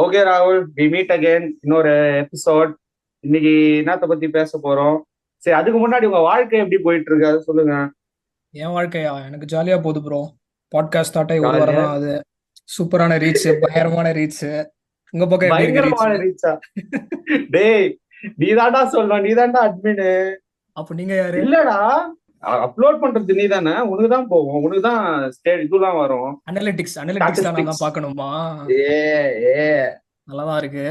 Okay ராகுல், we meet again இன்னொரு episode. இன்னைக்கு என்னத்த பத்தி பேச போறோம்? சரி, அதுக்கு முன்னாடி உங்க வாழ்க்கை எப்படி போயிட்டு இருக்கு அது சொல்லுங்க. என் வாழ்க்கையா எனக்கு ஜாலியா போகுது ப்ரோ. பாட்காஸ்ட் ஸ்டார்ட் ஆகி ஒரு வாரம் ஜாலியா தான் ஆகுது. சூப்பரான ரீச், பயங்கரமான ரீச். உங்க பக்கம் எப்படி இருக்கு ரீச்? பயங்கரமான ரீச்சா? டேய், நீ தாண்டா சொல்லணும், நீ தாண்டா அட்மின். அப்ப நீங்க யாரு? இல்லடா, அப்லோட் பண்றது நீ தானே, உனக்கு தான் போகும், உனக்கு தான் இதெல்லாம் வரும். அனலிட்டிக்ஸ் அனலிட்டிக்ஸ் தான் நான் தான் ஸ்டாட்டிஸ்டிக்ஸ். பார்க்கணுமா? ஏ ஏ நல்லாதான் இருக்கு.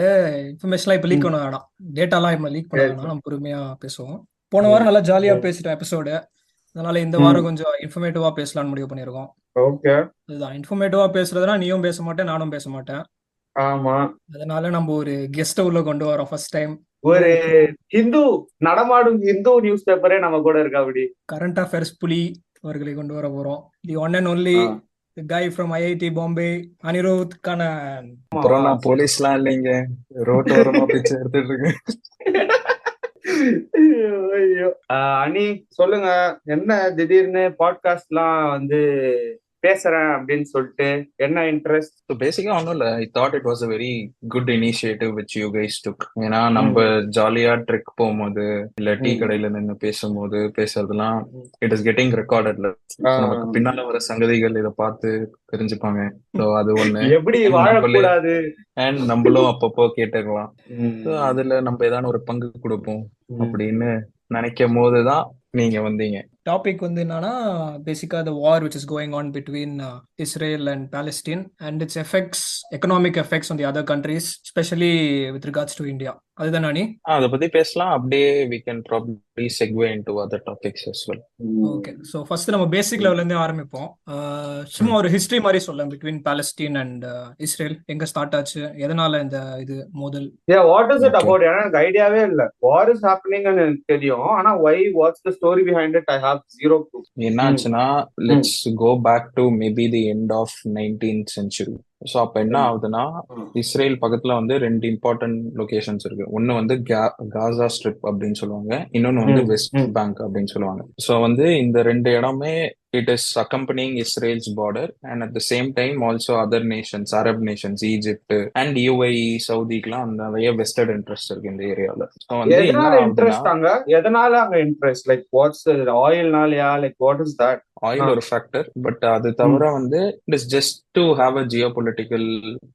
இன்ஃபர்மேஷன்லாம் இப்போ லீக் ம், பண்ண வேணாம். டேட்டாலாம் இப்போ லீக் பண்ண சரி வேணாம், சரி. நம்ம பொறுமையா பேசுவோம். போன ம், வாரம் நல்லா ஜாலியா ம், பேசிட்டோம் எபிசோடு. அதனால இந்த வாரம் ம். கொஞ்சம் இன்ஃபர்மேட்டிவா பேசலாம்னு முடிவு பண்ணியிருக்கோம். ஓகே. அதுதான் இன்ஃபர்மேட்டிவா பேசுறதுனா நீயும் பேச மாட்டேன், நானும் பேச மாட்டேன். ஆமா. அதனால நம்ம ஒரு கெஸ்ட்டை உள்ள கொண்டு வரோம் ஃபர்ஸ்ட் டைம். ப்ரோ, ஒரு ஹிந்து, நடமாடும் ஹிந்து நியூஸ் பேப்பரே நம்ம கூட இருக்கா அப்படி? கரண்ட் அஃபேர்ஸ் புலி அவர்களை கொண்டு வர போறோம். The one and only the guy from IIT Bombay, Anirudh Kannan. ஆமாவா? அப்புறம் நான் போலீஸ்லாம் இல்லைங்க. ரோட்டோரமா பிச்சை எடுத்துட்டு இருக்கேன். ஐயோ, ஐயோ. அனி, சொல்லுங்க. என்ன திடீர்னு பாட்காஸ்ட்லாம் வந்து பேசுறேன் அப்படின்னு சொல்லிட்டு என்ன இன்ட்ரெஸ்ட்? ஸோ பேசிக்கா ஒன்றும் இல்லை. I thought it was a very good initiative which you guys took. ஏன்னா நம்ம ஜாலியா ட்ரிக் போகும்போது இல்ல டீ கடையில நின்று பேசும்போது பேசுறதுலாம் இட் இஸ் கெட்டிங் ரெக்கார்டட்ல. நமக்கு பின்னால வர சங்கதிகள் இதை பார்த்து தெரிஞ்சுப்பாங்க. ஸோ அது ஒண்ணு. எப்படி And நம்மளே வாழக்கூடாது? அண்ட் நம்மளும் அப்பப்போ கேட்டுக்கலாம். ஸோ ம், அதுல நம்ம ஏதாவது ஒரு பங்கு கொடுப்போம் ம், அப்படின்னு நினைக்கும் போதுதான் நீங்க வந்தீங்க. டாபிக் வந்து என்னன்னா, பேசிக்கா the war which is going on between Israel and Palestine and its effects, economic effects on the other countries, especially with regards to India. அதுதான் நானி. அதை பத்தி பேசலாம். அப்படியே we can probably segue into other topics as well. Okay, so first நம்ம பேசிக் லெவல்ல இருந்தே ஆரம்பிப்போம். சும்மா ஒரு ஹிஸ்டரி மாதிரி சொல்லலாம் பிட்வீன் பாலஸ்தீன் அண்ட் இஸ்ரேல். எங்க ஸ்டார்ட் ஆச்சு, எதனால இந்த இது மோதல்? What is it okay. About? ஏன்னா எனக்கு ஐடியாவே இல்ல. வார் இஸ் ஹேப்பனிங் எனக்கு தெரியும், ஆனா why, what's the story behind it? I have zero clue. என்ன ஆச்சுன்னா, let's go back to maybe the end of 19th century. ஸோ அப்ப என்ன ஆகுதுன்னா, இஸ்ரேல் பக்கத்துல வந்து ரெண்டு இம்பார்ட்டன்ட் லொகேஷன்ஸ் இருக்கு. ஒன்னு வந்து காசா ஸ்ட்ரிப் அப்படின்னு சொல்லுவாங்க, இன்னொன்னு வந்து வெஸ்ட் பேங்க் அப்படின்னு சொல்லுவாங்க. ஸோ வந்து இந்த ரெண்டு இடமே it is accompanying Israel's border, and at the same time also other nations, Arab nations, Egypt and UAE, சவுதிக்குலாம் நிறைய வெஸ்டர்ட் இன்ட்ரெஸ்ட் இருக்கு இந்த ஏரியால. ஸோ வந்து என்ன எதனால ஆகுதுன்னா, இன்ட்ரெஸ்ட் அங்க? எதனால அங்க இன்ட்ரெஸ்ட்? லைக் வாட்ஸ் ஆயில்னாலயா? Like what is that? Oil ஒரு ஃபேக்டர், பட் அது தவிர வந்து it is just to have a geopolitical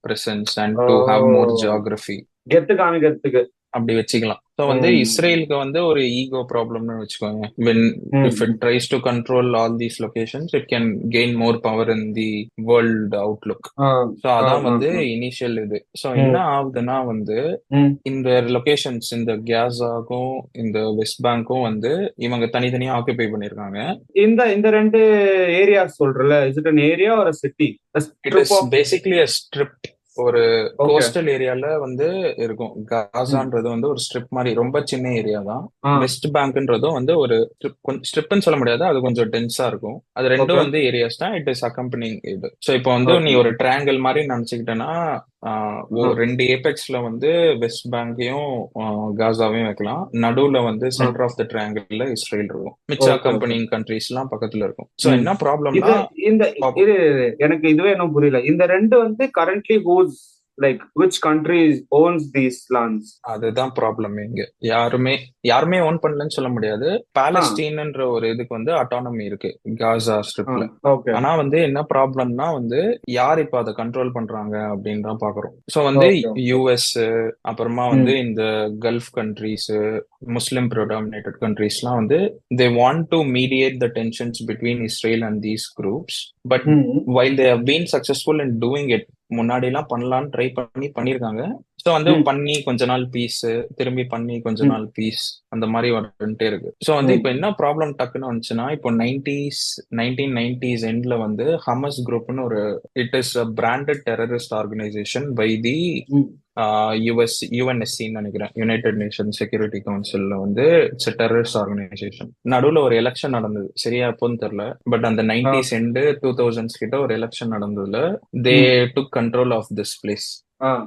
presence and to have more geography. கெத்து காமிக்கிறதுக்கு. அப்படி வச்சுக்கலாம். ஸோ வந்து இஸ்ரேலுக்கு வந்து ஒரு ஈகோ ப்ராப்ளம்னு வச்சுக்கோங்க. When if it tries to control all these locations it can gain more power in the world Outlook. So அதான் வந்து இனிஷியல் இது. ஸோ என்ன ஆகுதுன்னா வந்து இந்த லொகேஷன்ஸ், இந்த கேசாக்கும் இந்த வெஸ்ட் பேங்க்கும் வந்து இவங்க தனித்தனியா ஆக்குபை பண்ணிருக்காங்க. இந்த இந்த ரெண்டு ஏரியா சொல்றல, இஸ் இட் an ஏரியா ஒரு city? It is basically a strip. ஒரு கோஸ்டல் ஏரியால வந்து இருக்கும். காசான்றது வந்து ஒரு ஸ்ட்ரிப் மாதிரி ரொம்ப சின்ன ஏரியா தான். வெஸ்ட் பேங்க்ன்றதும் வந்து ஒரு ஸ்ட்ரிப்னு சொல்ல முடியாது, அது கொஞ்சம் டென்ஸா இருக்கும். அது ரெண்டும் வந்து ஏரியாஸ் தான். இட் இஸ் அக்கம்பனிங் இது. ஸோ இப்போ வந்து நீ ஒரு ட்ரையாங்கிள் மாதிரி நினைச்சுக்கிட்டேன்னா, ரெண்டு ஏபெக்ஸ்ல வந்து வெஸ்ட் பேங்கையும் காசாவையும் வைக்கலாம். நடுவுல வந்து சென்டர் ஆஃப் த ட்ரையாங்கிள்ல இஸ்ரேல் இருக்கும். மிச்ச அக்கம்பனிங் கண்ட்ரீஸ் எல்லாம் பக்கத்துல இருக்கும். ஸோ என்ன ப்ராப்ளம்னா, இந்த எனக்கு இதுவே இன்னும் புரியல. இந்த ரெண்டு வந்து currently whose, like which countries owns these lands? அதுதான் ப்ராப்ளம். இங்க யாருமே ஓன் பண்ணலன்னு சொல்ல முடியாது. பாலஸ்டீன்ன்ற ஒரு இதுக்கு வந்து அட்டானமி இருக்கு காசா ஸ்ட்ரிப்ல. ஆனா வந்து என்ன ப்ராப்ளம்னா வந்து யார் இப்ப அதை கண்ட்ரோல் பண்றாங்க அப்படின்னு தான் பாக்குறோம். ஸோ வந்து யூஎஸ், அப்புறமா வந்து இந்த கல்ஃப் கண்ட்ரீஸ், முஸ்லிம் ப்ரொடாமினேட்டட் கண்ட்ரீஸ்லாம் வந்து they want to mediate the tensions between Israel and these groups, but while they have been successful in doing it, முன்னாடி எல்லாம் பண்ணலாம்னு ட்ரை பண்ணிருக்காங்க. ஸோ வந்து பண்ணி கொஞ்ச நாள் பீஸ், திரும்பி பண்ணி கொஞ்ச நாள் பீஸ், அந்த மாதிரி வந்துட்டே இருக்கு. ஸோ வந்து இப்போ என்ன ப்ராப்ளம் டக்குன்னு வந்துச்சுன்னா, இப்போ 1990s எண்ட்ல வந்து ஹமஸ் குரூப்னு ஒரு, it is a branded terrorist organisation by the யுஎன்எஸ்சின்னு நினைக்கிறேன், யுனைடெட் நேஷன் செக்யூரிட்டி கவுன்சில்ல வந்து இட்ஸ் அ டெரரிஸ்ட் ஆர்கனைசேஷன். நடுவுல ஒரு எலெக்ஷன் நடந்தது, சரியா எப்போன்னு தெரியல, பட் அந்த 90s எண்டு 2000s கிட்ட ஒரு எலெக்ஷன் நடந்ததுல they took control of this place.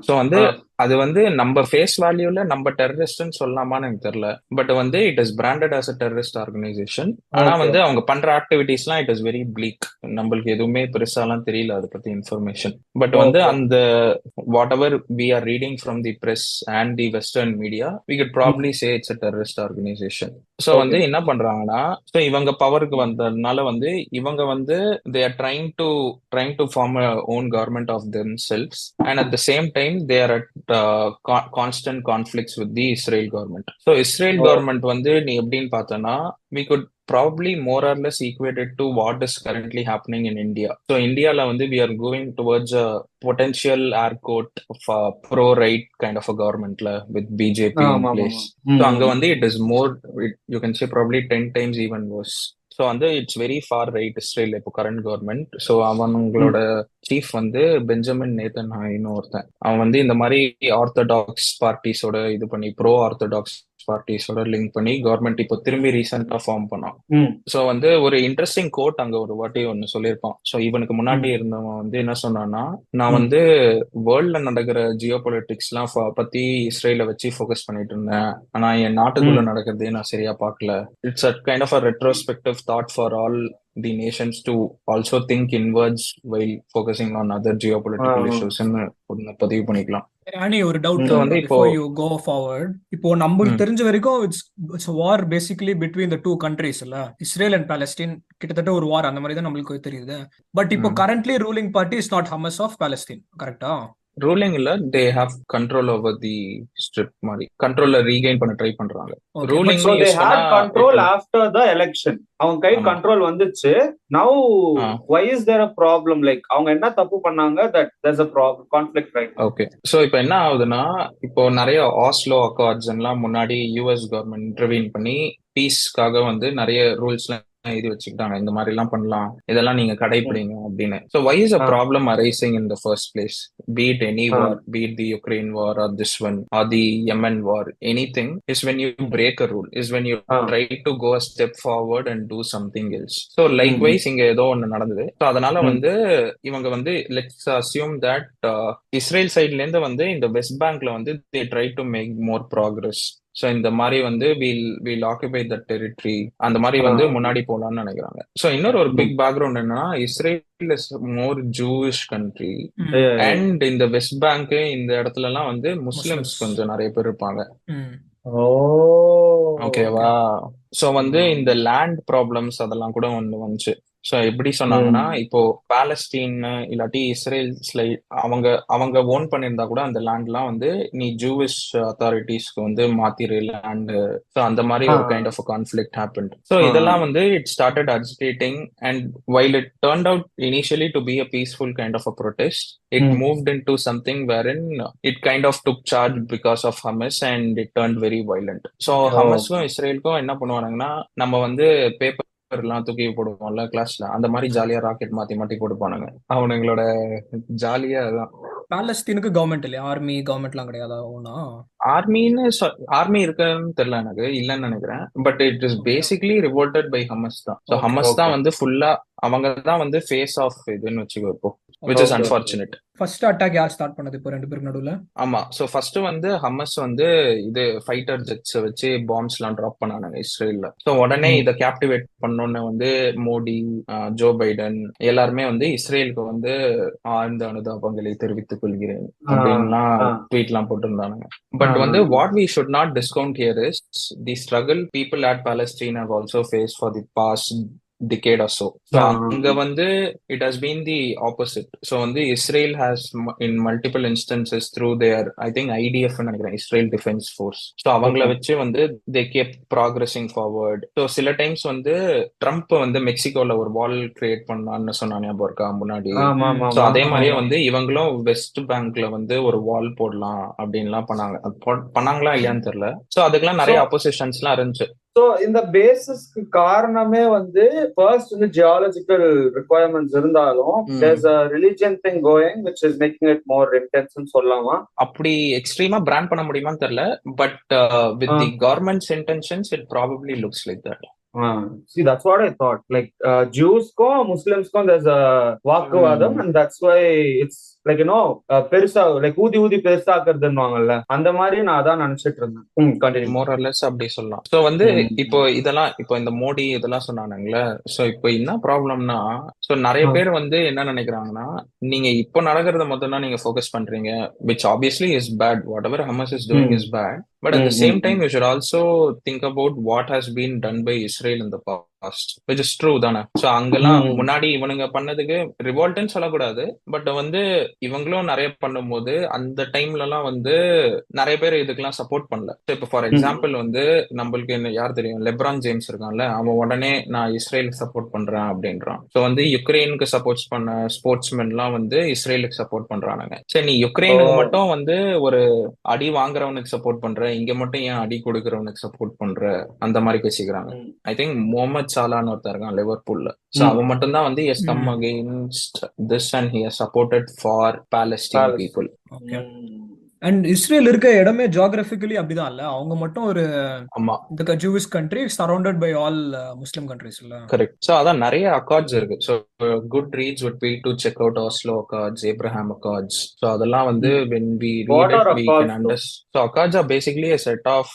So வந்து அது வந்து நம்ம ஃபேஸ் வேல்யூல நம்ம டெரரிஸ்ட்னு சொல்லலாமான்னு எனக்கு தெரியல. பட் வந்து it is branded as a terrorist organisation. ஆனா ஓகே. வந்து அவங்க பண்ற ஆக்டிவிட்டிஸ்லாம் இட் இஸ் வெரி ப்ளீக். நம்மளுக்கு எதுவுமே பெருசாலாம் தெரியல அதை பத்தி இன்ஃபர்மேஷன். பட் வந்து ஓகே. அந்த whatever we are reading from the press and the western media we could probably say it's a terrorist organization. So okay. வந்து என்ன பண்றாங்கன்னா, ஸோ இவங்க பவருக்கு வந்ததுனால வந்து இவங்க வந்து they are trying to form a own government of themselves, and at the same time they are at constant conflicts with the Israel government. So Israel O. government வந்து நீ எப்படின்னு பார்த்தனா, we could probably more or less equate it to what is currently happening in India. So India la வந்து we are going towards a potential air quote of a pro-right kind of a government la with BJP in ஆமா, ஆமா, place. ஆமா. So அங்க வந்து it is more, you can say probably 10 times even worse. So வந்து it's very far right Israel இப்போ current government. So அவங்களோட chief வந்து Benjamin நேதன்யாஹூன்னு ஒருத்தன். அவன் வந்து இந்த மாதிரி ஆர்த்தடாக்ஸ் பார்ட்டிஸோட இது பண்ணி ப்ரோ ஆர்த்தடாக்ஸ் பார்ட்டிஸோட லிங்க் பண்ணி கவர்மெண்ட் இப்போ திரும்பி ரீசெண்டா ஃபார்ம் பண்ணான். ஸோ வந்து ஒரு இன்ட்ரெஸ்டிங் கோட் அங்க ஒரு வாட்டி ஒன்னு சொல்லியிருப்பான். ஸோ இவனுக்கு முன்னாடி இருந்தவன் வந்து என்ன சொன்னான்னா, நான் வந்து வேர்ல்ட்ல நடக்கிற ஜியோ பொலிட்டிக்ஸ்லாம் பத்தி இஸ்ரேல வச்சு ஃபோக்கஸ் பண்ணிட்டு இருந்தேன். ஆனா என் நாட்டுக்குள்ள நடக்கிறதே நான் சரியா பார்க்கல. It's a kind of a retrospective thought for all the nations to also think inwards while focusing on other geopolitical issues ன்னு பதிவு பண்ணிக்கலாம். ராணி, ஒரு டவுட் வந்து இப்போ பிஃபோர் யூ கோ ஃபார்வர்ட். இப்போ நம்மளுக்கு தெரிஞ்ச வரைக்கும் it's war basically between the two countries இல்ல, இஸ்ரேல் அண்ட் பாலஸ்தீன். கிட்டத்தட்ட ஒரு வார் அந்த மாதிரி தான் நம்மளுக்கு தெரியுது. பட் இப்போ currently ruling party is not Hamas of Palestine, கரெக்டா? ரூலிங் இல்ல, they have control over the strip மாதிரி கண்ட்ரோல்ல ரீகெயின் பண்ண ட்ரை பண்றாங்க. Ruling so they had control after the election. அவங்க கை கண்ட்ரோல் வந்துச்சு. now why is there a problem? like அவங்க என்ன தப்பு பண்ணாங்க that there's a problem conflict, right? Okay. So இப்போ என்ன ஆகுதுன்னா, இப்போ நிறைய ஆஸ்லோ அக்கார்ட்ஸ் எல்லாம் முன்னாடி யூஎஸ் கவர்மெண்ட் இன்டர்வீன் பண்ணி பீஸ்க்காக வந்து நிறைய ரூல்ஸ்லாம் இது வச்சுக்கிட்டாங்க. இந்த மாதிரி எல்லாம் பண்ணலாம், இதெல்லாம் நீங்க கடைபிடிங்க அப்படின்னு. So why is a problem arising in the first place? Be it any war, be it the Ukraine war or this one or the Yemen war, anything is when you break a rule, is when you try to go a step forward and do something else. So likewise இங்க ஏதோ ஒண்ணு நடந்தது. So அதனால வந்து இவங்க வந்து let's assume that Israel சைட்ல இருந்து வந்து இந்த வெஸ்ட் பேங்க்ல வந்து they try to make more progress. So இந்த மாதிரி வந்து வில் ஆக்குபை த டெரிட்டரி அந்த மாதிரி வந்து முன்னாடி போலாம்னு நினைக்கிறாங்க. ஸோ இன்னொரு ஒரு பிக் பேக்ரவுண்ட் என்னன்னா, Israel is more Jewish country and இந்த வெஸ்ட் பேங்க் இந்த இடத்துல எல்லாம் வந்து முஸ்லிம்ஸ் கொஞ்சம் நிறைய பேர் இருப்பாங்க. ஓகேவா? ஸோ வந்து இந்த லேண்ட் ப்ராப்ளம்ஸ் அதெல்லாம் கூட ஒன்று வந்துச்சு. ஸோ எப்படி சொன்னாங்கன்னா, இப்போ பாலஸ்தீன் இல்லாட்டி இஸ்ரேல்ஸ்ல அவங்க ஓன் பண்ணியிருந்தா கூட அந்த லேண்ட்லாம் வந்து நீ ஜூவிஷ் அத்தாரிட்டிஸ்க்கு வந்து மாத்திரு லேண்ட். ஸோ அந்த மாதிரி ஒரு kind of conflict happen. So இதெல்லாம் வந்து it started agitating and while it turned out initially to be a peaceful kind of a protest, it moved into something wherein it kind of took charge because of Hamas and it turned very violent. So Hamasக்கும் இஸ்ரேலுக்கும் என்ன பண்ணுவானுங்கன்னா, நம்ம வந்து paper எல்லாம் தூக்கி போடுவோம்ல கிளாஸ்ல, அந்த மாதிரி ஜாலியா ராக்கெட் மாத்தி மாத்தி போட்டுப்பானுங்க. அவனுங்களோட ஜாலியா அதான். பாலஸ்தீனுக்கு கவர்மெண்ட் இல்லையா? ஆர்மி கவர்மெண்ட்லாம் கிடையாதா? ஒன்னா ஆர்மி இருக்குன்னு தெரியல, எனக்கு இல்லைன்னு நினைக்கிறேன். But it is basically revolted by Hamas தான். ஸோ ஹமஸ் தான் வந்து ஃபுல்லா அவங்க தான் வந்து ஃபேஸ் ஆஃப் இதுன்னு வச்சுக்கோ இப்போ, which is unfortunate. First attack யார் ஸ்டார்ட் பண்ணது இப்போ ரெண்டு பேருக்கு நடுவுல? ஆமா. சோ ஃபர்ஸ்ட் வந்து ஹமஸ் வந்து இது ஃபைட்டர் ஜெட்ஸ் வச்சு பாம்ஸ் எல்லாம் டிராப் பண்ணானுங்க இஸ்ரேல்ல. சோ உடனே இதை கேப்டிவேட் பண்ணோன்னு வந்து மோடி, ஜோ பைடன் எல்லாருமே வந்து இஸ்ரேலுக்கு வந்து ஆழ்ந்த அனுதாபங்களை தெரிவித்துக் கொள்கிறேன் அப்படின்லாம் ட்வீட் எல்லாம் போட்டிருந்தானுங்க. பட் வந்து what we should not discount here is the struggle people at Palestine have also face for the past decade or so. So அங்க வந்து it has been the opposite. So வந்து Israel has in multiple instances through their I think IDF நினைக்கிறேன், Israel Defense Force. So அவங்கள வச்சு வந்து they kept progressing forward. So சில times வந்து Trump வந்து மெக்சிகோல ஒரு வால் கிரியேட் பண்ணான்னு சொன்னானே இருக்கா முன்னாடி. So அதே மாதிரியே வந்து இவங்களும் வெஸ்ட் பேங்க்ல வந்து ஒரு வால் போடலாம் அப்படின்லாம் பண்ணாங்களா இல்லையான்னு தெரியல. So அதுக்கெல்லாம் நிறைய அப்போசிஷன்ஸ்லாம் இருந்துச்சு. So இந்த பேசிஸ்க்கு காரணமே வந்து ஃபர்ஸ்ட் வந்து ஜியாலஜிக்கல் ரிக்வயர்மெண்ட்ஸ் இருந்தாலும் there's a religion thing going which is making it more intense ன்னு சொல்லலாமா? அப்படி எக்ஸ்ட்ரீமா பிராண்ட் பண்ண முடியுமான்னு தெரியல. But with the government's intentions it probably looks like that. See, that's what I thought. Like Jews ko Muslims ko there's a வாக்குவாதம் and that's why it's like பெருசா like ஊதி ஊதி பெருசாக்குறதுன்னுவாங்கல்ல, அந்த மாதிரி நான் அதான் நினைச்சிட்டு இருந்தேன். கண்டினியூ. மோரல்லஸ் அப்படி சொல்லலாம். சோ வந்து இப்போ இதெல்லாம் இப்போ இந்த மோடி இதெல்லாம் சொன்னானுங்களே, சோ இப்போ என்ன ப்ராப்ளம்னா, சோ நிறைய பேர் வந்து என்ன நினைக்கிறாங்கன்னா, நீங்க இப்போ நடக்கிறத மட்டும் தான் நீங்க ஃபோக்கஸ் பண்றீங்க, which obviously is bad. Whatever Hamas is doing is bad. But at the same time, you should also think about what has been done by Israel in the past, which is true தானே. So அங்கெல்லாம் முன்னாடி இவனுங்க பண்ணதுக்கு ரிவால்ட்னு சொல்லக்கூடாது, but வந்து இவங்களும் நிறைய பண்ணும்போது அந்த டைம்ல எல்லாம் வந்து நிறைய பேர் இதுக்கெல்லாம் சப்போர்ட் பண்ணல. இப்போ ஃபார் எக்ஸாம்பிள் வந்து நம்மளுக்கு என்ன யார் தெரியும், லெப்ரான் ஜேம்ஸ் இருக்கான்ல, அவன் உடனே நான் இஸ்ரேலுக்கு சப்போர்ட் பண்றேன் அப்படின்றான். ஸோ வந்து யுக்ரைனுக்கு சப்போர்ட் பண்ண ஸ்போர்ட்ஸ்மென் எல்லாம் வந்து இஸ்ரேலுக்கு சப்போர்ட் பண்றானுங்க. சரி, நீ யுக்ரைனுக்கு மட்டும் வந்து ஒரு அடி வாங்குறவனுக்கு சப்போர்ட் பண்ற, இங்க மட்டும் ஏன் அடி கொடுக்கறவனுக்கு சப்போர்ட் பண்ற, அந்த மாதிரி பேசிக்கிறாங்க. ஐ திங்க் முகமது சாலான்னு ஒருத்தர் இருக்கான் லிவர்பூல்ல. சோ அவன் மட்டும் தான் வந்து has come against this and he has supported for Palestine people. And Israel இருக்க இடமே ஜியோகிராபிக்கலி அப்படிதான் இல்ல, அவங்க மட்டும் ஒரு ஆமா இந்த Jewish country surrounded by all Muslim countries இல்ல. கரெக்ட். சோ அதான் நிறைய அக்கார்ட்ஸ் இருக்கு. So good reads would be to check out Oslo Accords, Abraham Accords. So அதெல்லாம் வந்து when we read it we can understand. So Accords are basically a set of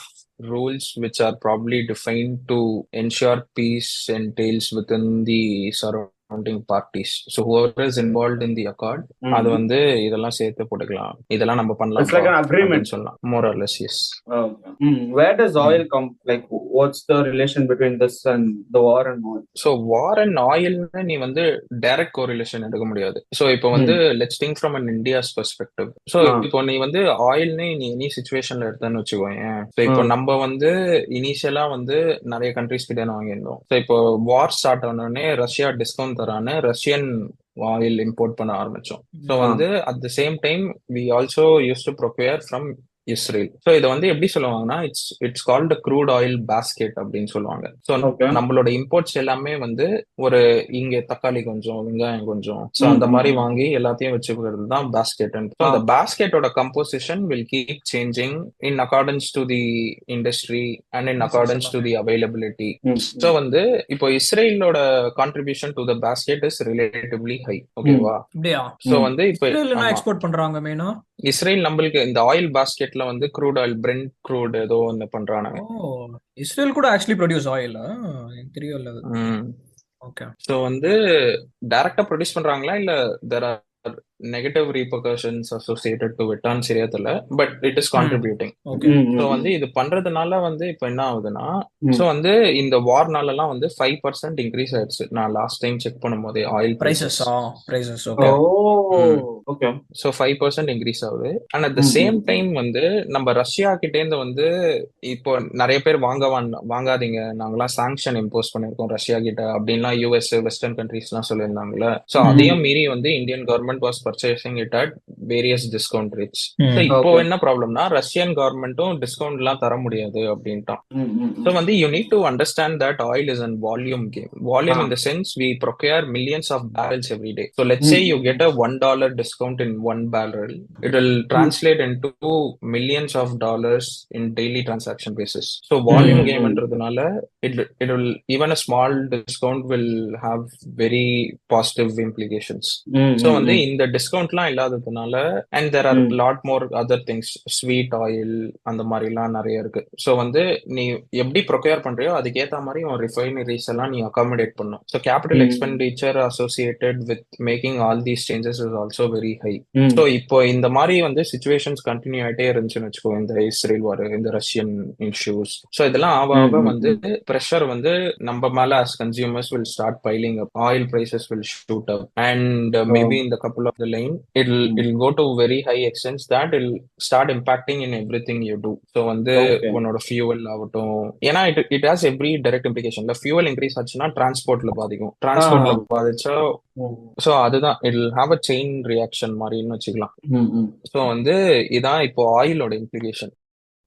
rules which are probably defined to ensure peace entails within the surrounding parties. So whoever is involved in the accord, அது வந்து இதெல்லாம் சேர்த்து போட்டுக்கலாம், இதெல்லாம் நம்ம பண்ணலாம். It's like an agreement. சொல்லலாம், more or less, yes. Where does oil come? Like, what's the relation between this and the war and oil? So war and oil நீ வந்து டைரக்ட் கோரிலேஷன் எடுக்க முடியாது. So இப்போ வந்து let's think from an India's perspective. So இப்போ நீ வந்து ஆயில்னே நீ எனி சிச்சுவேஷன்ல எடுத்தேன்னு வச்சுக்கோங்க. ஸோ இப்போ நம்ம வந்து இனிஷியலா வந்து நிறைய கண்ட்ரிஸ் கிட்ட வாங்கியிருந்தோம். ஸோ இப்போ வார் ஸ்டார்ட் ஆனோடனே ரஷ்யா டிஸ்கவுண்ட் தரான்னு ரஷ்யன் ஆயில் இம்போர்ட் பண்ண ஆரம்பிச்சோம். ஸோ வந்து at the same time we also use to procure from Israel. So இதை வந்து எப்படி சொல்லுவாங்கன்னா it's called crude oil basket அப்படின்னு சொல்லுவாங்க. ஸோ நம்மளோட இம்போர்ட்ஸ் எல்லாமே வந்து ஒரு இங்க தக்காளி கொஞ்சம், வெங்காயம் கொஞ்சம், ஸோ அந்த மாதிரி வாங்கி எல்லாத்தையும் வச்சுக்கிறது தான் பாஸ்கெட். ஸோ அந்த பாஸ்கெட்டோட composition will keep changing in accordance to the industry and in accordance to the availability. So வந்து இப்போ இஸ்ரேலோட contribution to the basket is relatively high. ஓகேவா? ஸோ வந்து இப்போ எக்ஸ்போர்ட் பண்றாங்க மெயினா இஸ்ரேல் நம்மளுக்கு இந்த ஆயில் பாஸ்கெட்ல வந்து க்ரூட் ஆயில், பிரெண்ட் க்ரூட் ஏதோ ஒன்னு பண்றானுங்க. இஸ்ரேல் கூட ஆக்சுவலி ப்ரொடியூஸ் ஆயில் தெரியல. ஓகே. சோ வந்து டைரக்டா ப்ரொடியூஸ் பண்றாங்களா இல்ல there are negative repercussions associated to it on சரியா தெரியல, but it is contributing. So வந்து இது பண்றதுனால வந்து இப்ப என்ன ஆகுதுன்னா, சோ வந்து இந்த வார்னால எல்லாம் வந்து 5% இன்க்ரீஸ் ஆயிடுச்சு. நான் லாஸ்ட் டைம் செக் பண்ணும்போது oil prices. Okay. So 5% increase ஆகுது. And at the same time வந்து நம்ம ரஷ்யா கிட்ட இருந்து வந்து இப்போ நிறைய பேர் வாங்காதீங்க, நாங்கெல்லாம் சாங்ஷன் இம்போஸ் பண்ணிருக்கோம் ரஷ்யா கிட்ட அப்படின்லாம் யூஎஸ் வெஸ்டர்ன் கண்ட்ரீஸ் எல்லாம் சொல்லியிருந்தாங்கல்ல. சோ அதையும் மீறி வந்து Indian government was purchasing it at various discount rates. இப்போ என்ன ப்ராப்ளம்னா ரஷ்யன் கவர்மெண்ட்டும் டிஸ்கவுண்ட் எல்லாம் தர முடியாது அப்படின்ட்டான். சோ வந்து you need to understand that oil is an volume game. Volume in the sense we procure millions of barrels every day. So let's say you get a $1 discount in one barrel, it will translate into millions of dollars in daily transaction basis. So volume game என்றதுனால it will, even a small discount will have very positive implications. So வந்து இந்த டிஸ்கவுண்ட்லாம் இல்லாததுனால and there are a lot more other things, sweet oil அந்த மாதிரிலாம் நிறைய இருக்கு. So வந்து நீ எப்படி ப்ரொக்யூர் பண்றியோ அதுக்கேற்ற மாதிரி உன் ரிஃபைனரிஸ் எல்லாம் நீ அகாமடேட் பண்ணும். So capital expenditure associated with making all these changes is also very high. So இப்போ இந்த மாதிரி வந்து சிச்சுவேஷன்ஸ் கண்டினியூ ஆகிட்டே இருந்துச்சுன்னு வச்சுக்கோ, இந்த இஸ்ரேல் வார், இந்த ரஷ்யன் இஷ்யூஸ், ஸோ இதெல்லாம் ஆக வந்து ப்ரெஷர் வந்து நம்ம மேல as consumers will start piling up, oil prices will shoot up, and maybe in the couple of the line it'll go to very high extents that it'll start impacting in everything you do. So வந்து உன்னோட fuel ஆகட்டும், ஏன்னா it has every direct implication. இந்த fuel increase ஆச்சுன்னா டிரான்ஸ்போர்ட்ல பாதிக்கும், டிரான்ஸ்போர்ட்ல பாதிச்சா so அதுதான் it'll have a chain reaction மாதிரின்னு வச்சுக்கலாம். சோ வந்து இதான் இப்போ ஆயிலோட implication.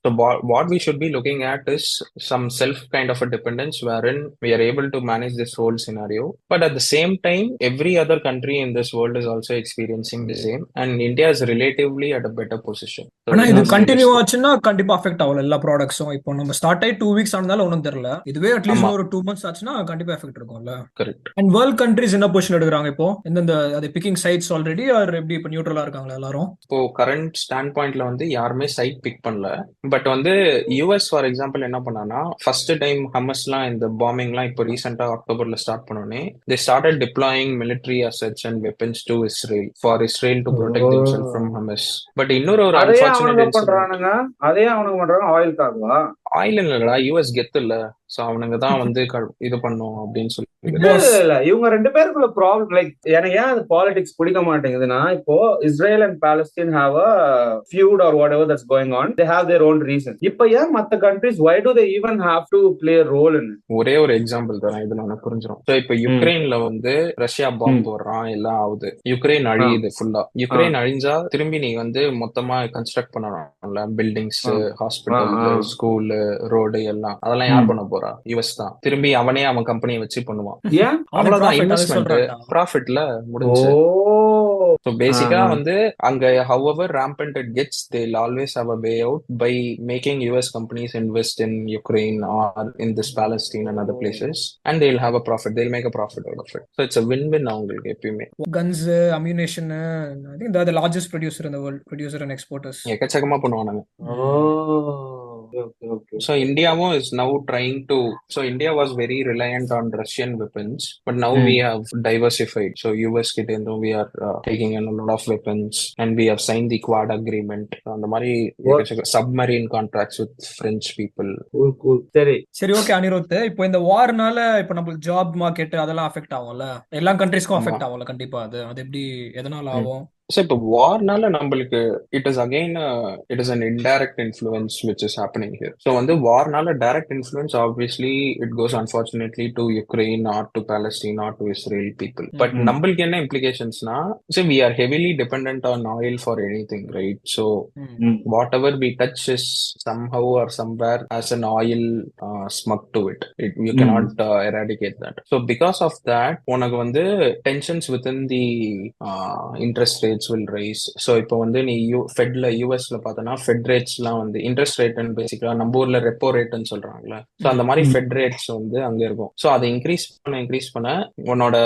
So what we should be looking at is some self kind of a dependence wherein we are able to manage this whole scenario. But at the same time, every other country in this world is also experiencing the same, and India is relatively at a better position. So ஆனா let இது us continue just ஆச்சுன்னா கண்டிப்பா affect ஆகல எல்லா ப்ராடக்ட்ஸும். இப்போ நம்ம start ஆகி 2 weeks ஆனதால ஒன்றும் தெரியல. இதுவே அட்லீஸ்ட் ஆமா ஒரு 2 months ஆச்சுன்னா கண்டிப்பா எஃபெக்ட் இருக்கும்ல. கரெக்ட். அண்ட் வேர்ல்ட் கண்ட்ரிஸ் என்ன பொசிஷன் எடுக்கிறாங்க இப்போ? எந்தெந்த அது பிக்கிங் சைட்ஸ் ஆல்ரெடி ஆர் எப்படி இப்போ நியூட்ரலா இருக்காங்களா எல்லாரும்? இப்போ கரண்ட் ஸ்டாண்ட் பாயிண்ட்ல வந்து யாருமே சைட் பிக் பண்ணல. பட் வந்து யூஎஸ் ஃபார் எக்ஸாம்பிள் என்ன பண்ணானா, ஃபர்ஸ்ட் டைம் ஹமஸ்லாம் இந்த பாம்பிங்லாம் இப்போ ரீசெண்டா அக்டோபர்ல ஸ்டார்ட் பண்ணோடனே they started deploying military assets and weapons to Israel for Israel to protect themself from humus. But இன்னொரு ஒரு அதையே அன்பார்ச்சுனேட் அவனுங்க இன்சிடென்ட். பண்றானுங்க, அதையே அவனுங்க பண்றாங்க ஆயிலுக்காகவா? ஆயில் இல்லடா, யூஎஸ் கெத்து இல்ல. சோ அவனுங்க தான் வந்து இது பண்ணும் அப்படின்னு சொல்லி. பிக் இல்ல பாஸ் இல்ல இல்ல இவங்க 2 பேருக்குள்ள ப்ராப்ளம். லைக் எனக்கு ஏன் அது பாலிடிக்ஸ் பிடிக்க மாட்டேங்குதுன்னா, இப்போ Israel and Palestine have a feud or whatever that's going on, they have their own reason. இப்போ ஏன் மத்த countries why do they even have to play role in? ஒரே ஒரு எக்ஸாம்பிள் தரேன், இதுல உனக்கு புரிஞ்சிடும். சோ இப்போ யுக்ரைன்ல வந்து ரஷ்யா பாம்பு போடுறான், எல்லாம் ஆகுது, யுக்ரைன் அழியுது ஃபுல்லா. யுக்ரைன் அழிஞ்சா திரும்பி நீ வந்து மொத்தமா கன்ஸ்ட்ரக்ட் பண்ணணும்ல, பில்டிங்ஸ், ஹாஸ்பிட்டல், ஸ்கூல், ரோடு எல்லாம். அதெல்லாம் யார் பண்ண போறா? யூஎஸ் தான். திரும்பி அவனே அவன் கம்பெனியை வச்சு பண்ணுவான். ஏன்? அவ்வளவுதான், இன்வெஸ்ட்மெண்ட் ப்ராஃபிட்ல முடிஞ்சு. So basically வந்து அங்க however rampant it gets, they'll always have a way out by making US companies invest in Ukraine or in this Palestine and other places, and they'll have a profit, they'll make a profit out of it. So it's a win-win அவங்களுக்கு எப்பயுமே. Guns, ammunition, I think they're the largest producer in the world, producer and exporters. எக்கச்சக்கமா பண்ணுவானுங்க. Okay. So India is now trying to. So India was very reliant on Russian weapons, but now we have diversified. So US கிட்டேருந்து we are taking in a lot of weapons, and we have signed the Quad agreement. அந்த மாதிரி submarine contracts with French people. Cool. சரி okay Anirudh, இப்போ இந்த வார்னால இப்போ நம்மளுக்கு job market அதெல்லாம் affect ஆகும்ல, எல்லா கண்ட்ரீஸ்க்கும் அஃபெக்ட் ஆகும்ல கண்டிப்பா. அது எப்படி எதனால ஆகும்? So இப்போ வார்னால நம்மளுக்கு it is an indirect influence which is happening here. So வந்து வார்னால direct influence obviously it goes unfortunately to Ukraine or to Palestine or to Israel people. But நம்மளுக்கு என்ன implicationsனா, so we are heavily dependent on oil for anything, right? So whatever we touch is somehow or somewhere has an oil smug to it. You cannot eradicate that. So because of that, உனக்கு வந்து tensions within the interest rates will rise. So இப்போ வந்து நீ ஃபெட்ல யூஎஸ்ல பார்த்தனா fed ரேட்ஸ்லாம் வந்து interest ரேட்னு பேசிக்கலா நம்ம ஊர்ல ரெப்போ ரேட்னு சொல்றாங்கல்ல. ஸோ அந்த மாதிரி ஃபெட் ரேட்ஸ் வந்து அங்க இருக்கும். ஸோ அதை இன்க்ரீஸ் பண்ண உன்னோட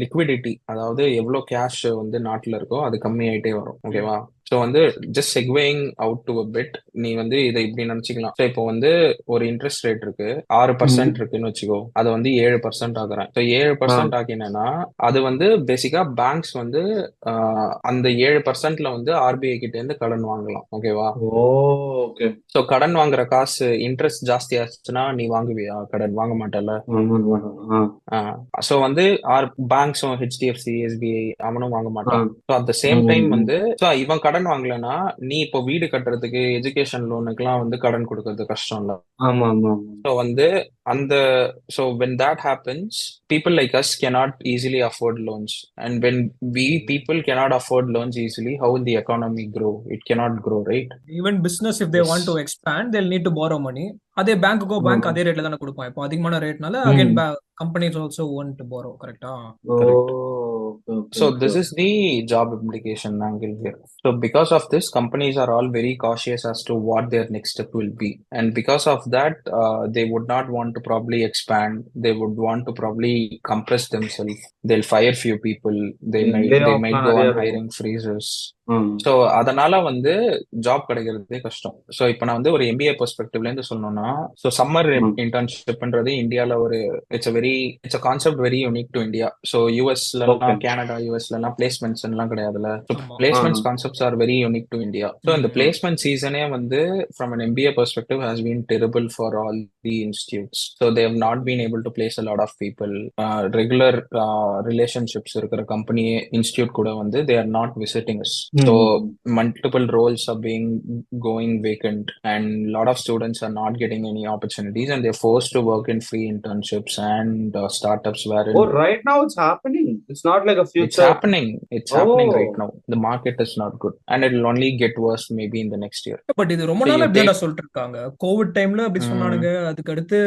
லிக்விடிட்டி, அதாவது எவ்வளவு கேஷ் வந்து நாட்டுல இருக்கோ அது கம்மி ஆயிட்டே வரும். ஓகேவா? ஸோ வந்து just segueing out to a bit, நீ வந்து இதை இப்படி நினைச்சுக்கலாம். ஸோ இப்போ வந்து ஒரு இன்ட்ரெஸ்ட் ரேட் இருக்கு, 6% இருக்குன்னு வச்சுக்கோ, அதை வந்து 7% ஆகுறேன். ஸோ 7% ஆகினா அது வந்து பேசிக்கா பேங்க்ஸ் வந்து அந்த 7%ல வந்து ஆர்பிஐ கிட்ட இருந்து கடன் வாங்கலாம். ஓகேவா? ஸோ கடன் வாங்குற காசு இன்ட்ரெஸ்ட் ஜாஸ்தி ஆச்சுன்னா நீ வாங்குவியா? கடன் வாங்க மாட்டல. ஸோ வந்து பேங்க்ஸும் ஹெச்டிஎஃப்சி, எஸ்பிஐ அவனும் வாங்க மாட்டான். So at the same time வந்து இவன் கடன் வாங்கலன்னா நீ இப்போ வீடு கட்டுறதுக்கு, எஜுகேஷன் லோனுக்குலாம் வந்து கடன் கொடுக்கறது கஷ்டம் இல்ல. ஸோ வந்து so when that happens, people like us cannot easily afford loans, and when people cannot afford loans easily, how will the economy grow? It cannot grow, right? Even business, if they want to expand, they'll need to borrow money. அதே பேங்க்குக்கோ bank அதே ரேட்ல தானே கொடுப்பான். இப்போ அதிகமான ரேட்னால again companies also want to borrow. கரெக்டா? So this is the job implication angle here. So because of this, companies are all very cautious as to what their next step will be, and because of that, they would not want to probably expand. They would want to probably compress themselves. They'll fire few people. They might go on hiring freezes. So அதனால வந்து job கிடைக்கிறதே கஷ்டம். So இப்போ நான் வந்து ஒரு MBA பெர்ஸ்பெக்டிவ்ல இருந்து சொல்லணும்னா, ஸோ சம்மர் இன்டர்ன்ஷிப்ன்றது இந்தியாவில் ஒரு it's a concept very unique to India. So யூஎஸ்லாம், கனடா, யூஎஸ்லாம் பிளேஸ்மெண்ட்ஸ் எல்லாம் கிடையாதுல. So placements concepts are very unique to India. So இந்த பிளேஸ்மெண்ட் சீசனே வந்து from an MBA perspective has been terrible for all the institutes. So they have not been able to place a lot of people. Regular relationships இருக்கிற company, institute கூட வந்து they are not visiting us. So multiple roles are going vacant, and a lot of students are not getting any opportunities, and they're forced to work in free internships and startups wherein. Right now it's happening It's not like a It's future. happening. It's happening right Oh. now. The market is not good, and it'll only get worse maybe in the next year. But இது ரொம்ப So நாளா you இப்படிதான்டா take. சொல்லிட்டு இருக்காங்க. Covid டைம்ல அப்படி சொன்னானுங்க, Mm, அதுக்கு அடுத்து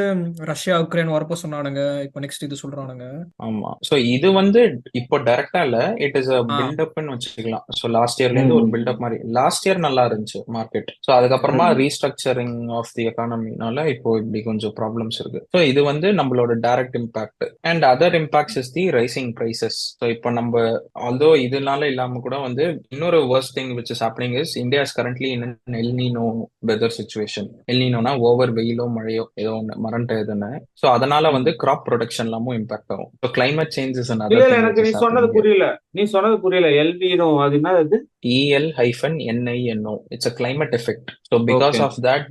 Russia Ukraine வரப்போ சொன்னானுங்க, இப்போ நெக்ஸ்ட் இது சொல்றானுங்க. ஆமா. சோ இது வந்து இப்போ டைரக்டா இல்ல, இட் இஸ் அ ஆ பில்டப்னு வச்சுக்கலாம். சோ லாஸ்ட் இயர்ல இருந்து ஒரு பில்டப் மாதிரி. லாஸ்ட் இயர் நல்லா இருந்துச்சு மார்க்கெட். சோ அதுக்கப்புறமா ரீஸ்ட்ரக்சரிங் ஆஃப் தி எக்கானமினால இப்போ இப்படி கொஞ்சம் ப்ராப்ளம்ஸ் இருக்கு. சோ இது வந்து நம்மளோட direct impact. And other impacts is the rising prices. So இப்போ நம்ம ஆல்தோ இதனால இல்லாம கூட வந்து இன்னொரு worst thing which is happening is India is currently in an El Nino weather situation. El Ninoனா ஓவர் வெயிலோ மழையோ ஏதோ ஒன்று மறந்துட்டதுன்னு. ஸோ அதனால வந்து கிராப் ப்ரொடக்ஷன் எல்லாமும் இம்பாக்ட் ஆகும். ஸோ கிளைமேட் சேஞ்ச் இஸ் இல்ல another இல்ல thing எனக்கு which நீ is சொன்னது happening. புரியல. எல்வினோ அது என்ன அது? EL-NINO. It's a climate effect. So because okay. of that,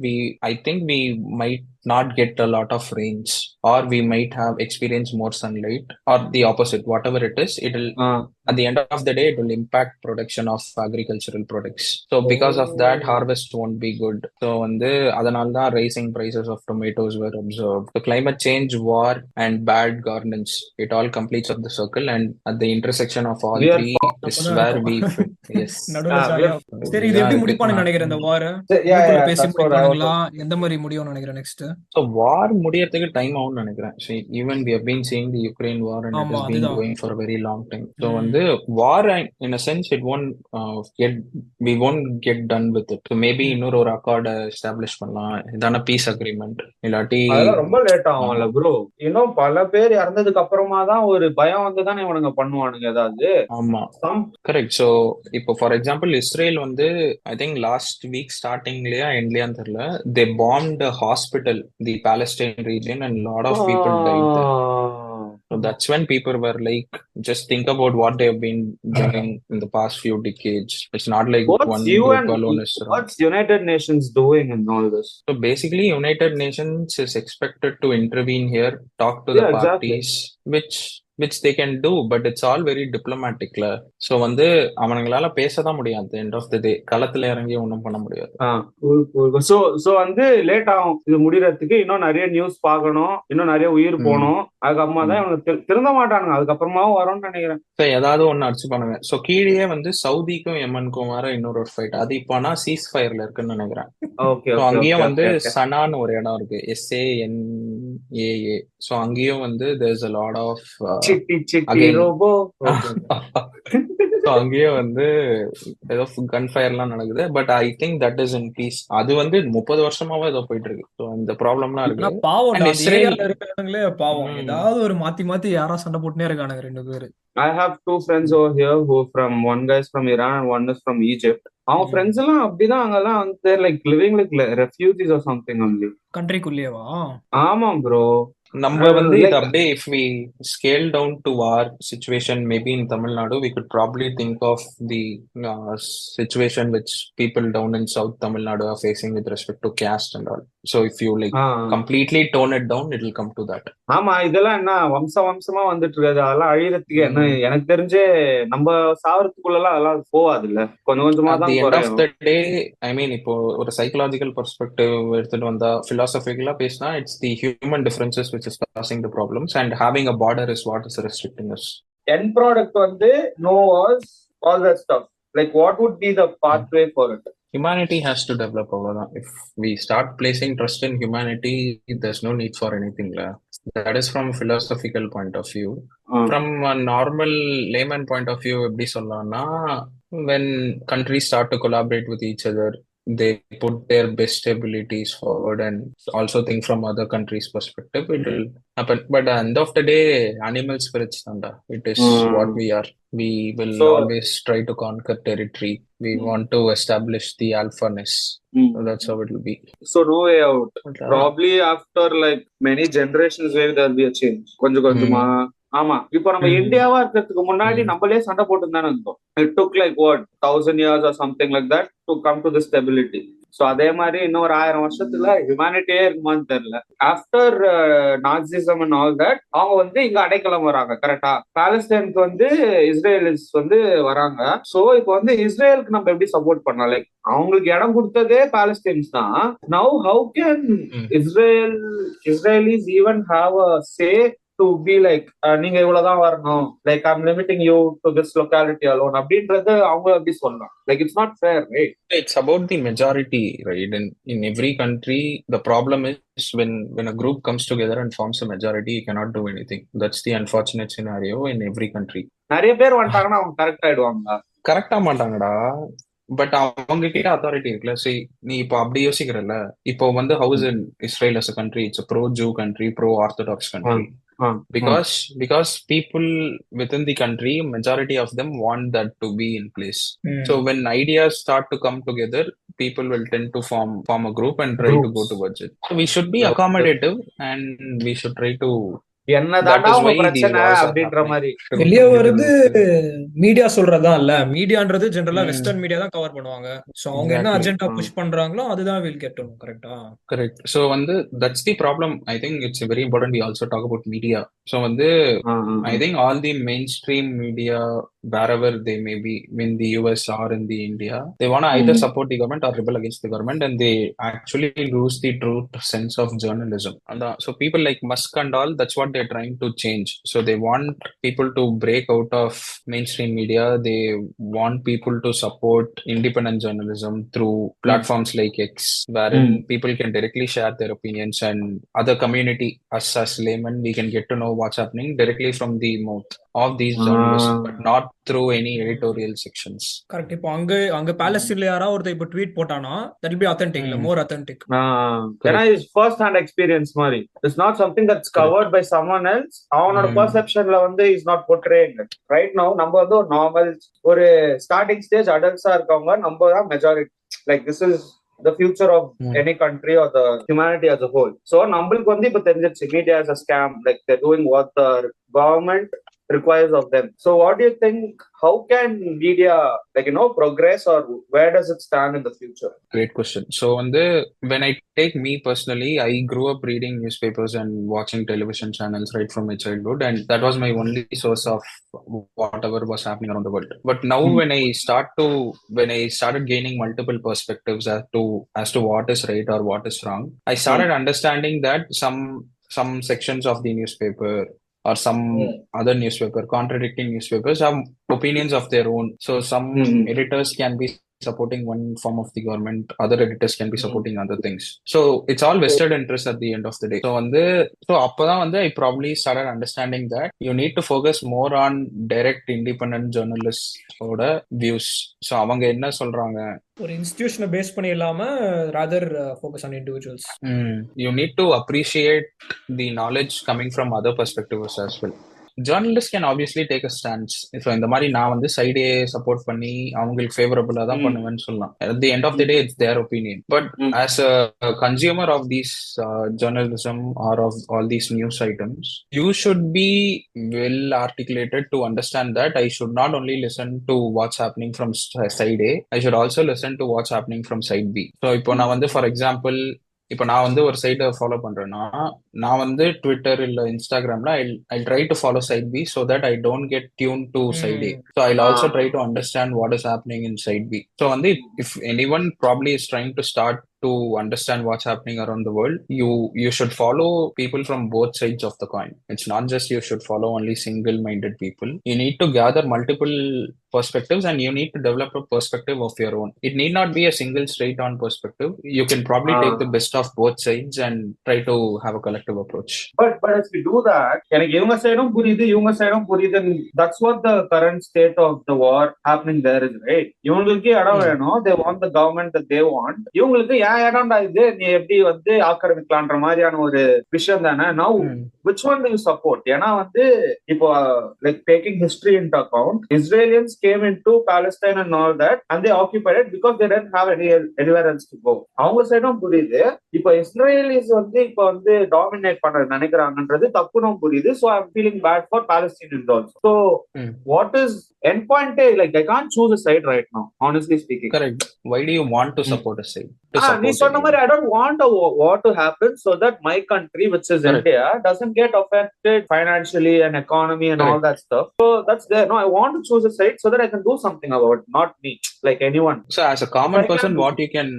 I think we might not get a lot of rains, or we might have experienced more sunlight, or the opposite. Whatever it is, it'll at the end of the day, it will impact production of agricultural products. So because of that, harvest won't be good. So வந்து அதனால தான் rising prices of tomatoes were observed. The climate change, war, and bad governance, it all completes of the circle, and at the intersection of all We are three is நம்மதான் where இருக்கோம். we fit. Yes. நடுவுல we ஜாலியா. are சரி, இது இதுதான் எப்படி இருக்கு. முடிப்பானுன்னு நினைக்கிறேன் இந்த வார? yeah, உள்ளுக்குள்ள yeah, பேசி that's what I முடிப்பானுங்களா? was. எந்த மாதிரி முடியும்னு நினைக்கிறேன் நெக்ஸ்ட்? So war முடியறதுக்கு டைம் ஆகும்னு நினைக்கிறேன். So even we have been seeing the Ukraine war, and it ஆமா, has been அதுதான். going for a very long time. So வந்து war in a sense it won't get we won't get done with it. So maybe இன்னொரு ஒரு அக்கார்ட establish பண்ணலாம், இதான piece agreement. இல்லாட்டி அதெல்லாம் ரொம்ப லேட் ஆகும்ல ப்ரோ. இன்னும் பல பேர் இறந்ததுக்கு அப்புறமா தான் ஒரு பயம் வந்து தானே இவனுங்க பண்ணுவானுங்க ஏதாவது. ஆமா, கரெக்ட். ஸோ இப்போ ஃபார் எக்ஸாம்பிள் இஸ்ரேல் வந்து ஐ திங்க் லாஸ்ட் வீக் ஸ்டார்டிங்லயா எண்ட்லயான்னு தெரியல, they bombed hospital the Palestine region and lot of people died there. So that's when people were like, just think about what they have been doing in the past few decades. It's not like one group alone is wrong. What's United Nations doing in all this? So basically, United Nations is expected to intervene here, talk to the Yeah, exactly. parties, which they can do, but it's all very diplomatic. So வந்து அவனுங்களால பேசதான் முடியாது. End of the டே களத்துல இறங்கி ஒன்றும் பண்ண முடியாது. So வந்து late ஆகும் இது முடியறதுக்கு. இன்னும் நிறைய நியூஸ் பார்க்கணும், இன்னும் நிறைய உயிர் போகணும். அதுக்கப்புறமா தான் இவங்க திருந்த மாட்டானுங்க. அதுக்கப்புறமாவும் வரும்னு நினைக்கிறேன். ஏதாவது ஒண்ணு அடிச்சு பண்ணுவேன். சோ கீழே வந்து சவுதிக்கும் யமனுக்கும் வேற இன்னொரு ஒரு ஃபைட். அது இப்போனா சீஸ் ஃபயர்ல இருக்குன்னு நினைக்கிறேன். அங்கேயும் வந்து சனான்னு ஒரு இடம் இருக்கு, SANAA. சோ அங்கேயும் வந்து there's a lot of so அங்கேயும் வந்து ஏதோ கன் ஃபயர் எல்லாம் நடக்குது. But I think that is in peace. அது வந்து 30 வருஷமாவே ஏதோ போயிட்டு இருக்கு. ஸோ இந்த ப்ராப்ளம்லாம் இருக்கு. பாவம் இருக்கிறவங்களே பாவம், ஏதாவது ஒரு மாத்தி யாரா சண்டை போட்டுனே இருக்கானுங்க ரெண்டு பேரு. I have two friends over here who one guy is from Iran and one is from Egypt. அவங்க ஃப்ரெண்ட்ஸ் எல்லாம் அப்படிதான் அங்கெல்லாம் வந்து like living like refugees or something only. கண்ட்ரிக்குள்ளேவா? ஆமா ப்ரோ. நம்ம வந்து இது அப்படியே if we scale down to our situation maybe in Tamil Nadu, we could probably think of the situation which people down in South Tamil Nadu are facing with respect to caste and all. So if you like completely tone it down, it will come to that. ஆமா, இதெல்லாம் என்ன வம்சமா வந்துட்டு இருக்காது. அதெல்லாம் அழியறதுக்கு என்ன எனக்கு தெரிஞ்சே நம்ம சாவறதுக்குள்ளலாம் அதெல்லாம் போவாது இல்ல, கொஞ்சம் கொஞ்சமா தான் குறையும். At the end of the day, I mean இப்போ ஒரு சைக்காலஜிக்கல் பெர்ஸ்பெக்டிவ் எடுத்துட்டு வந்தா, பிலாசபிக்கலா பேசினா, it's the human differences which is causing the problems, and having a border is what is restricting us. End product வந்து no wars, all that stuff. Like what would be the pathway for it? Humanity has to develop அவ்வளவுதான். If we start placing trust in humanity, there's no need for anything. That is from a philosophical point of view. From a normal layman point of view, எப்படி சொல்லலாம்னா, when countries start to collaborate with each other, they put their best abilities forward and also think from other countries' perspective, it will happen. But at the end of the day, animal spirits, it is what we are. We will always try to conquer territory. We want to establish the alphaness. So that's how it will be. So no way out. Probably after like many generations, there will be a change. கொஞ்சமா. ஆமா, இப்போ நம்ம இந்தியாவா இருக்கிறதுக்கு முன்னாடி நம்மளே சண்டை போட்டு தானே இருந்தோம். It took like what 1000 years or something like that to come to this stability. So அதே மாதிரி இன்னொரு 1000 வருஷத்துல ஹியூமனிட்டியே இருக்குமான்னு தெரியல. ஆஃப்டர் நாசிசம் அண்ட் ஆல் தட் அவங்க வந்து இங்க அடைக்கலம் வராங்க. கரெக்டா? பாலஸ்டைனுக்கு வந்து இஸ்ரேலிஸ் வந்து வராங்க. சோ இப்போ வந்து இஸ்ரேலுக்கு நம்ம எப்படி சப்போர்ட் பண்ணலாம்? லைக் அவங்களுக்கு இடம் கொடுத்ததே பாலஸ்டைன்ஸ் தான். Now how can Israelis even have a say to be like நீங்க இவ்வளவுதான் வரணும், like I'm limiting you to this locality alone அப்படின்றது அவங்க எப்படி சொல்லலாம்? Like it's not fair, right? It's about the majority, right? In every country, the problem is when a group comes together and forms a majority, you cannot do anything. That's the unfortunate scenario in every country. நிறைய பேர் வந்துட்டாங்கன்னா அவங்க correct ஆயிடுவாங்க. கரெக்டா மாட்டாங்கடா. But அவங்க கிட்ட authority இருக்குல்ல. சரி, நீ இப்போ அப்படி யோசிக்கிறல்ல. இப்போ வந்து house in Israel as a country, it's a pro Jew country, pro Orthodox country. Because people within the country, majority of them want that to be in place. So when ideas start to come together, people will tend to form a group and try to go towards it. So we should be accommodative and we should try to. என்னதாண்டா உங்க பிரச்சனை அப்படின்ற மாதிரி வெளியே வருது. Media சொல்றதா இல்ல, மீடியான்றது ஜெனரலா வெஸ்டர்ன் மீடியா தான் கவர் பண்ணுவாங்க. சோ அவங்க என்ன அஜெண்டா புஷ் பண்றாங்களோ அதுதான் வில் கெட் டு நோ. கரெக்ட்டா? கரெக்ட். சோ வந்து that's the problem. I think it's very important we also talk about media. So வந்து I think all the main stream media wherever they may be in the US or in the India, they want to either support the government or rebel against the government, and they actually lose the true sense of journalism. So people like Musk and all, that's what they're trying to change. So they want people to break out of mainstream media. They want people to support independent journalism through platforms like X, wherein people can directly share their opinions, and other community, us as laymen, we can get to know what's happening directly from the mouth of these journalists, but not through any editorial sections. Correct. இப்போ அங்க பாலஸ்தீன்ல யாரா ஒருத்தர் இப்போ tweet போட்டானா that will be authentic, more authentic. ஏன்னா it's first hand experience மாதிரி. It's not something that's covered by someone else. அவனோட பெர்செப்ஷன்ல வந்து is not portraying. Right now நம்ம வந்து ஒரு நார்மல் ஒரு ஸ்டார்டிங் ஸ்டேஜ் அடல்ட்ஸா இருக்கவங்க நம்ம தான் majority. Like this is the future of any country or the humanity as a whole. So நம்மளுக்கு வந்து இப்ப தெரிஞ்சிருச்சு media is a scam, like they're doing what the government requires of them. So what do you think, how can media progress, or where does it stand in the future? Great question. So when I take me personally, I grew up reading newspapers and watching television channels right from my childhood, and that was my only source of whatever was happening around the world. But now when I started gaining multiple perspectives as to what is right or what is wrong, I started understanding that some sections of the newspaper or some other newspaper, contradicting newspapers, have opinions of their own. So some editors can be supporting one form of the government, other editors can be supporting other things. So it's all vested interest at the end of the day. So appada I probably started understanding that you need to focus more on direct independent journalists oda views. So avanga enna solranga, ஒரு இன்ஸ்டிடியூஷனை base பண்ணி இல்லாம rather focus on individuals. You need to appreciate the knowledge coming from other perspectives as well. Journalists can obviously take a stance. So இந்த மாதிரி நான் சைடே support பண்ணி அவங்களுக்கு ஃபேவரபிளா தான் பண்ணுவேன்னு சொல்லலாம். At the end of the day, it's their opinion. But as a consumer of these journalism or of all these news items, you should be well articulated to understand that I should not only listen to what's happening from side A, I should also listen to what's happening from side B. So இப்போ நான் for example, இப்போ நான் ஒரு சைட்டை follow பண்றேன்னா, நான் Twitter இல்ல இன்ஸ்டாகிராம்ல I try to follow side B so that I don't get tuned to side A. So I'll also try to understand what is happening in side B. So if anyone probably is trying to start to understand what's happening around the world, you should follow people from both sides of the coin. It's not just you should follow only single-minded people. You need to gather multiple perspectives and you need to develop a perspective of your own. It need not be a single straight-on perspective. You can probably take the best of both sides and try to have a collective approach. But as we do that, எனக்கு இவங்க சைடும் புரியுது, that's what the current state of the war happening there is, right? இவங்களுக்கு இடம் வேணும், they want the government that they want. இவங்களுக்கு இடம்டா இது, நீ எப்படி ஆக்கிரமிக்கலான்ற மாதிரியான ஒரு விஷயம் தானே. Now which one do you support? ஏன்னா இப்போ like taking history into account, Israelis came into Palestine and all that, and they occupied it because they didn't have anywhere else to go. அவங்க சைடும் புரியுது. இப்போ இஸ்ரேலிஸ் இப்போ dominate பண்ற நினைக்கிறாங்கன்றது தப்புனும் புரியுது. So I'm feeling bad for Palestinians also. So what is end point? Like I can't choose a side right now, honestly speaking. Correct. Why do you want to support a side? To நீ support சொன்ன மாதிரி anyone. I don't want a war to happen so that my country, which is Correct. India, doesn't get affected financially and economy and all Correct. that stuff. So that's there. No, I want to choose a side so that I can do something about it, not me, like anyone. So as a If common I can person, do. what you can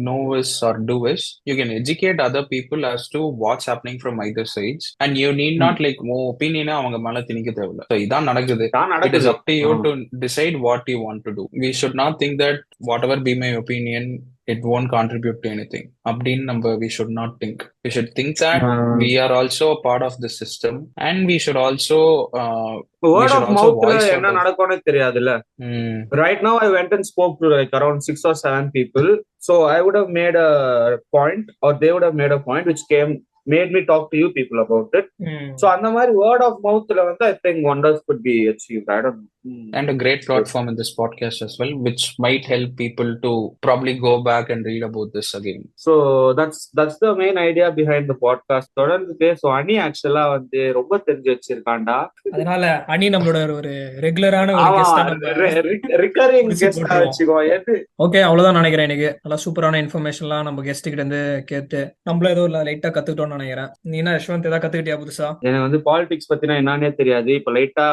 know is or do is you can educate other people as to what's happening from either sides, and you need not like உன் opinion அவங்க மேல திணிக்க தேவையில்ல. So இதான் நடக்குது. தான் It is நடக்குது. up to you to decide what you want to do. We should not think that whatever be my opinion, it won't contribute to anything. அப்படின்னு நம்ம we should not think. We should think that we are also a part of the system, and we should also Word of mouthல voice என்ன out. நடக்கும்னு தெரியாதுல்ல. Hmm. Right now I went and spoke to like around 6 or 7 people, so I would have made a point or they would have made a point which made me talk to you people about it. So அந்த மாதிரி word of mouthல வந்து I think wonders could be achieved. I don't know. And a great platform in this podcast as well, which might help people to probably go back and read about this again. So that's the main idea behind the podcast. தொடர்ந்து பேசும். அனி ஆக்சுவலா வந்து ரொம்ப தெரிஞ்சு வச்சிருக்காண்டா. அதனால அனி நம்மளோட ஒரு ரெகுலரான ஒரு கெஸ்டா நம்ம ரிகரிங் கெஸ்டா வச்சுக்கோ. ஓகே, அவ்வளவுதான் நினைக்கிறேன். எனக்கு நல்லா சூப்பரான இன்ஃபர்மேஷன்லாம் நம்ம கெஸ்ட் கிட்ட இருந்து கேட்டு நம்மள ஏதோ லைட்டா கத்துக்கிட்டோம்னு நினைக்கிறேன். நீ என்ன யஷ்வந்த் ஏதாவது கத்துக்கிட்டியா புதுசா? எனக்கு வந்து பாலிடிக்ஸ் பத்தினா என்னன்னே தெரியாது. இப்ப லைட்டா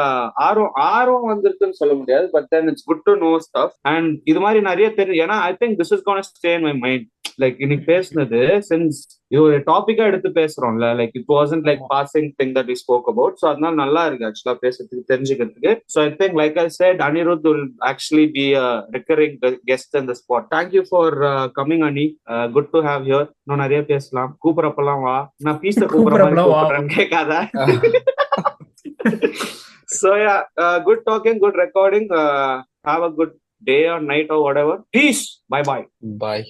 ஆர்வம் வந்துருக்குன்னு சொல்ல முடியாது. But then it's good to know stuff. And இது மாதிரி நிறைய தெரியும். ஏன்னா I think this is gonna stay in my mind. Like இன்னைக்கு பேசுனது சின்ஸ் இது ஒரு டாபிக்கா எடுத்து பேசுறோம்ல, like it wasn't like passing thing that we spoke about. So அதனால நல்லா இருக்கு ஆக்சுவலா பேசுறதுக்கு, தெரிஞ்சுக்கிறதுக்கு. So I think like I said Anirudh will actually be a recurring guest in the spot. Thank you for coming, Ani. Good to have here. இன்னும் நிறைய பேசலாம். கூப்பிடப்பெல்லாம் வா. நான் பீஸ கூப்பிடுறேன்னு கேட்காத. So yeah, good talking, good recording. Have a good day or night or whatever. Peace. Bye bye. Bye.